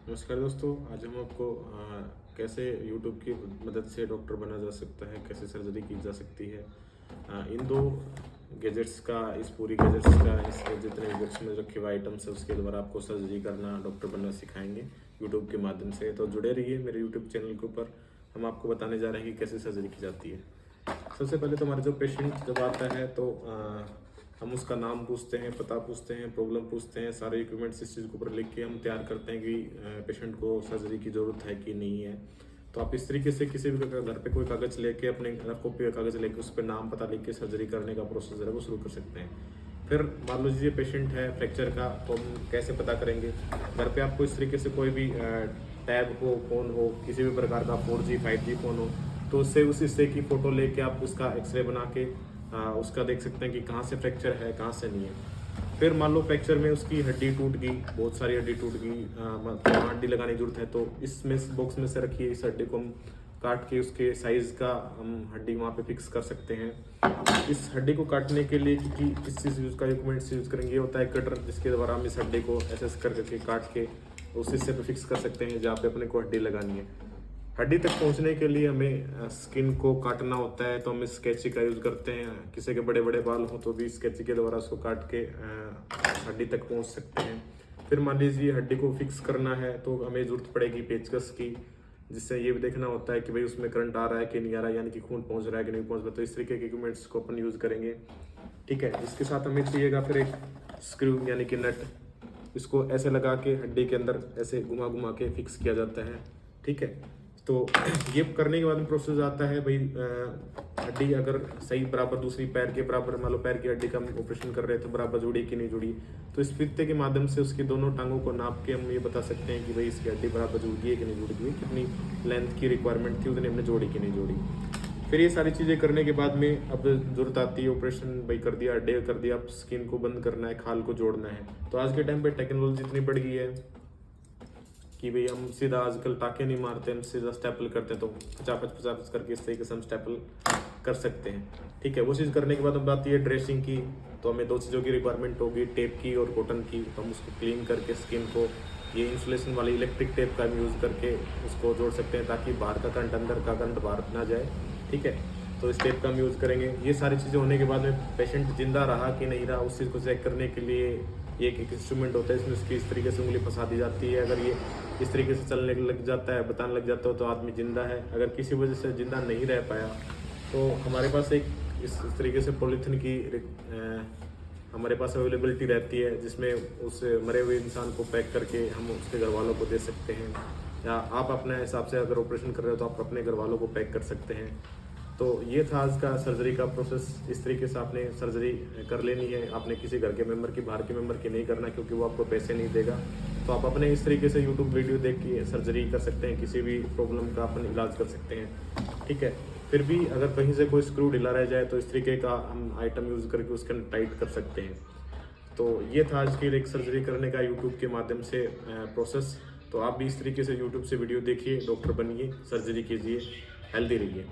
नमस्कार दोस्तों, आज हम आपको कैसे YouTube की मदद से डॉक्टर बना जा सकता है, कैसे सर्जरी की जा सकती है। इन दो गैजेट्स का, इस पूरी गैजेट्स का, इस जितने गैजेट्स में रखे हुए आइटम्स है उसके द्वारा आपको सर्जरी करना, डॉक्टर बनना सिखाएंगे YouTube के माध्यम से। तो जुड़े रहिए मेरे YouTube चैनल के ऊपर। हम आपको बताने जा रहे हैं कि कैसे सर्जरी की जाती है। सबसे पहले तो हमारा जो पेशेंट जब आता है तो हम उसका नाम पूछते हैं, पता पूछते हैं, प्रॉब्लम पूछते हैं, सारे इक्विपमेंट्स इस चीज़ के ऊपर लिख के हम तैयार करते हैं कि पेशेंट को सर्जरी की ज़रूरत है कि नहीं है। तो आप इस तरीके से किसी भी घर पे कोई कागज़ लेके, अपने कॉपी का कागज़ लेके उस पर नाम पता लिख के सर्जरी करने का प्रोसेस है वो शुरू कर सकते हैं। फिर मान लीजिए पेशेंट है फ्रैक्चर का, तो हम कैसे पता करेंगे। घर पे आपको इस तरीके से कोई भी टैब हो, फ़ोन हो, किसी भी प्रकार का 4G 5G फ़ोन हो, तो उससे उस हिस्से की फ़ोटो लेके आप उसका एक्सरे बना के उसका देख सकते हैं कि कहाँ से फ्रैक्चर है, कहाँ से नहीं है। फिर मान लो फ्रैक्चर में उसकी हड्डी टूट गई, बहुत सारी हड्डी टूट गई, मतलब हड्डी लगाने की जरूरत है, तो इसमें बॉक्स में से रखिए, इस हड्डी को हम काट के उसके साइज़ का हम हड्डी वहाँ पे फिक्स कर सकते हैं। इस हड्डी को काटने के लिए क्योंकि इस चीज़ यूज़ का इक्विपमेंट्स यूज़ करेंगे, ये होता है कटर, जिसके द्वारा हम इस हड्डी को ऐसे करके काट के उस हिस्से पे फिक्स कर सकते हैं जहाँ पे अपने को हड्डी लगानी है। हड्डी तक पहुंचने के लिए हमें स्किन को काटना होता है, तो हम स्केची का यूज़ करते हैं। किसी के बड़े बड़े बाल हो तो भी स्केची के द्वारा उसको काट के हड्डी तक पहुंच सकते हैं। फिर मान लीजिए हड्डी को फिक्स करना है तो हमें ज़रूरत पड़ेगी पेचकस की, जिससे ये भी देखना होता है कि भाई उसमें करंट आ रहा है कि नहीं आ रहा है, यानी कि खून पहुँच रहा है कि नहीं पहुँच रहा। तो इस तरीके के इक्विपमेंट्स को अपन यूज़ करेंगे। ठीक है, इसके साथ हमें चाहिएगा फिर एक स्क्रू यानी कि नट। इसको ऐसे लगा के हड्डी के अंदर ऐसे घुमा घुमा के फिक्स किया जाता है। ठीक है, तो ये करने के बाद में प्रोसेस आता है भाई, हड्डी अगर सही बराबर दूसरी पैर के बराबर, मान लो पैर की हड्डी का हम ऑपरेशन कर रहे हैं तो बराबर जुड़ी कि नहीं जुड़ी, तो इस फीते के माध्यम से उसकी दोनों टांगों को नाप के हम ये बता सकते हैं कि भाई इसकी हड्डी बराबर जुड़ गई है कि नहीं जुड़ गई है, कितनी लेंथ की रिक्वायरमेंट थी उतनी हमने जोड़ी कि नहीं जोड़ी। फिर ये सारी चीज़ें करने के बाद में अब जरूरत आती है ऑपरेशन, भाई कर दिया, हड्डी कर दिया, अब स्किन को बंद करना है, खाल को जोड़ना है। तो आज के टाइम पे टेक्नोलॉजी इतनी बढ़ गई है कि भाई हम सीधा आजकल टाके नहीं मारते, हम सीधा स्टेपल करते हैं, तो पचास करके इस तरीके से हम स्टेपल कर सकते हैं। ठीक है, वो चीज़ करने के बाद हम बात ये ड्रेसिंग की, तो हमें दो चीज़ों की रिक्वायरमेंट होगी, टेप की और कॉटन की। तो हम उसको क्लीन करके स्किन को ये इंसुलेशन वाली इलेक्ट्रिक टेप का हम यूज़ करके उसको जोड़ सकते हैं, ताकि बाहर का करंट अंदर का करंट बाहर ना जाए। ठीक है, तो इस टेप का हम यूज़ करेंगे। ये सारी चीज़ें होने के बाद में पेशेंट जिंदा रहा कि नहीं रहा, उस चीज़ को चेक करने के लिए एक इंस्ट्रूमेंट होता है, इसमें उसकी इस तरीके से उंगली फंसा दी जाती है। अगर ये इस तरीके से चलने लग जाता है, बताने लग जाता है, तो आदमी जिंदा है। अगर किसी वजह से जिंदा नहीं रह पाया तो हमारे पास एक इस तरीके से पॉलीथीन की हमारे पास अवेलेबिलिटी रहती है, जिसमें उस मरे हुए इंसान को पैक करके हम उसके घर वालों को दे सकते हैं, या आप अपने हिसाब से अगर ऑपरेशन कर रहे हो तो आप अपने घर वालों को पैक कर सकते हैं। तो ये था आज का सर्जरी का प्रोसेस। इस तरीके से आपने सर्जरी कर लेनी है। आपने किसी घर के मेंबर की, बाहर के मेंबर की नहीं करना, क्योंकि वो आपको पैसे नहीं देगा। तो आप अपने इस तरीके से यूट्यूब वीडियो देख के सर्जरी कर सकते हैं, किसी भी प्रॉब्लम का अपन इलाज कर सकते हैं। ठीक है, फिर भी अगर कहीं से कोई स्क्रू ढीला रह जाए तो इस तरीके का हम आइटम यूज़ करके उसके अंदर टाइट कर सकते हैं। तो ये था आज की एक सर्जरी करने का यूट्यूब के माध्यम से प्रोसेस। तो आप भी इस तरीके से यूट्यूब से वीडियो देखिए, डॉक्टर बनिए, सर्जरी कीजिए, हेल्दी रहिए।